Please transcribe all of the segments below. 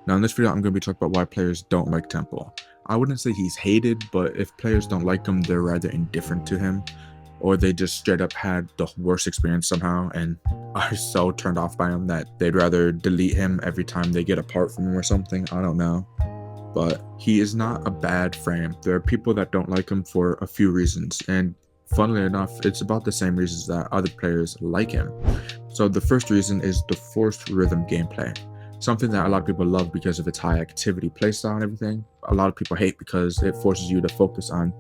Now in this video, I'm going to be talking about why players don't like Temple. I wouldn't say he's hated, but if players don't like him, they're rather indifferent to him, or they just straight up had the worst experience somehow and are so turned off by him that they'd rather delete him every time they get apart from him or something. I don't know. But he is not a bad frame. There are people that don't like him for a few reasons, and funnily enough, it's about the same reasons that other players like him. So the first reason is the forced rhythm gameplay. Something that a lot of people love because of its high activity playstyle and everything. A lot of people hate because it forces you to focus on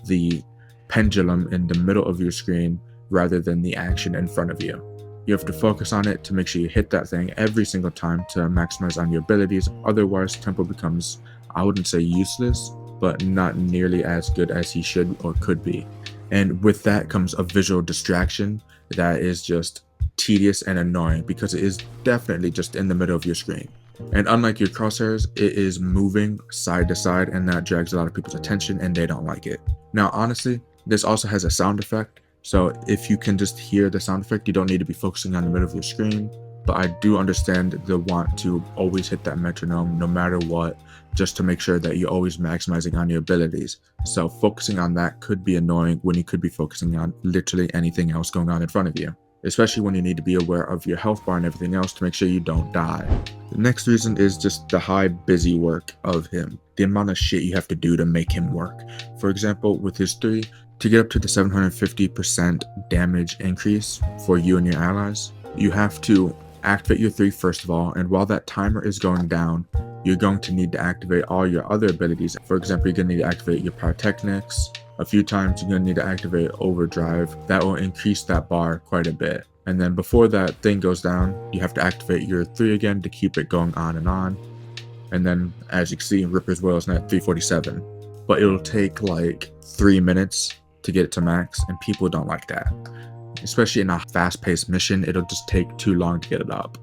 the pendulum in the middle of your screen rather than the action in front of you. You have to focus on it to make sure you hit that thing every single time to maximize on your abilities. Otherwise, Tempo becomes, I wouldn't say useless, but not nearly as good as he should or could be. And with that comes a visual distraction that is just tedious and annoying because it is definitely just in the middle of your screen. And unlike your crosshairs, it is moving side to side, and that drags a lot of people's attention and they don't like it. Now, honestly, this also has a sound effect. So if you can just hear the sound effect, you don't need to be focusing on the middle of your screen. But I do understand the want to always hit that metronome no matter what, just to make sure that you're always maximizing on your abilities. So focusing on that could be annoying when you could be focusing on literally anything else going on in front of you, especially when you need to be aware of your health bar and everything else to make sure you don't die. The next reason is just the high busy work of him, the amount of shit you have to do to make him work. For example, with his 3, to get up to the 750% damage increase for you and your allies, you have to activate your 3 first of all, and while that timer is going down, you're going to need to activate all your other abilities. For example, you're going to need to activate your pyrotechnics a few times. You're going to need to activate overdrive. That will increase that bar quite a bit. And then before that thing goes down, you have to activate your 3 again to keep it going on and on. And then as you can see, Ripper's Will is now at 347, but it'll take like 3 minutes to get it to max, and people don't like that. Especially in a fast-paced mission, it'll just take too long to get it up.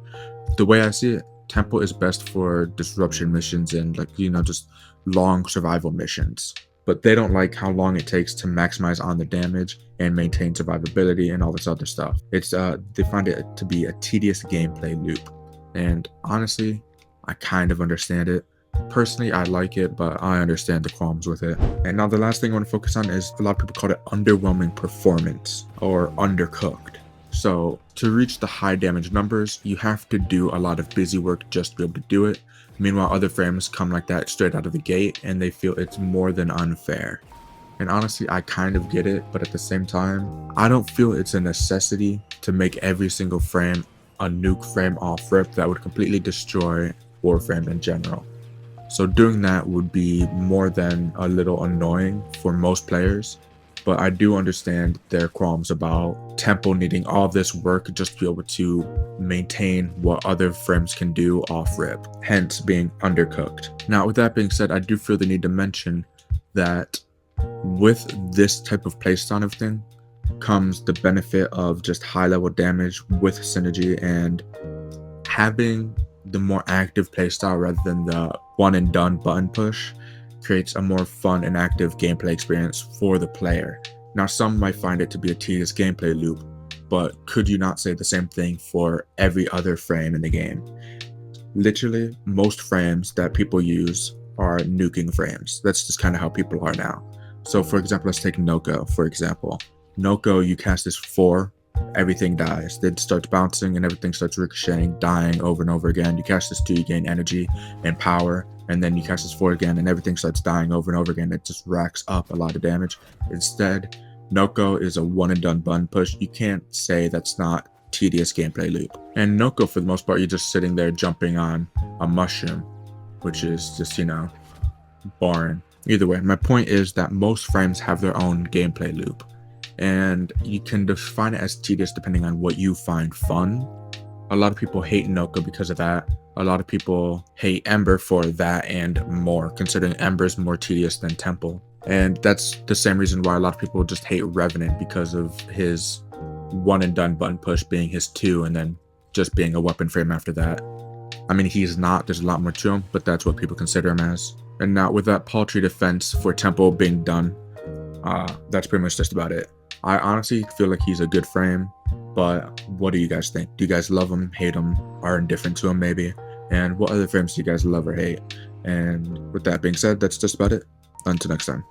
The way I see it, Tempo is best for disruption missions and just long survival missions. But they don't like how long it takes to maximize on the damage and maintain survivability and all this other stuff. They find it to be a tedious gameplay loop. And honestly, I kind of understand it. Personally, I like it, but I understand the qualms with it. And now the last thing I want to focus on is a lot of people call it underwhelming performance or undercooked. So to reach the high damage numbers, you have to do a lot of busy work just to be able to do it. Meanwhile, other frames come like that straight out of the gate and they feel it's more than unfair. And honestly, I kind of get it, but at the same time, I don't feel it's a necessity to make every single frame a nuke frame off rip that would completely destroy Warframe in general. So doing that would be more than a little annoying for most players, but I do understand their qualms about Tempo needing all this work just to be able to maintain what other frames can do off rip, hence being undercooked. Now, with that being said, I do feel the need to mention that with this type of playstyle and everything comes the benefit of just high level damage with synergy, and having the more active playstyle rather than the one and done button push creates a more fun and active gameplay experience for the player. Now, some might find it to be a tedious gameplay loop, but could you not say the same thing for every other frame in the game? Literally, most frames that people use are nuking frames. That's just kind of how people are now. So for example, let's take Noko, for example. Noko, you cast this 4, everything dies. It starts bouncing and everything starts ricocheting, dying over and over again. You cast this 2, you gain energy and power, and then you cast this 4 again and everything starts dying over and over again. It just racks up a lot of damage. Instead, Noko is a one and done button push. You can't say that's not tedious gameplay loop. And Noko, for the most part, you're just sitting there jumping on a mushroom, which is just, boring. Either way, my point is that most frames have their own gameplay loop, and you can define it as tedious depending on what you find fun. A lot of people hate Noko because of that. A lot of people hate Ember for that and more, considering Ember is more tedious than Temple. And that's the same reason why a lot of people just hate Revenant, because of his one and done button push being his 2 and then just being a weapon frame after that. I mean, he's not, there's a lot more to him, but that's what people consider him as. And now with that paltry defense for Temple being done, that's pretty much just about it. I honestly feel like he's a good frame, but what do you guys think? Do you guys love him, hate him, are indifferent to him maybe? And what other frames do you guys love or hate? And with that being said, that's just about it. Until next time.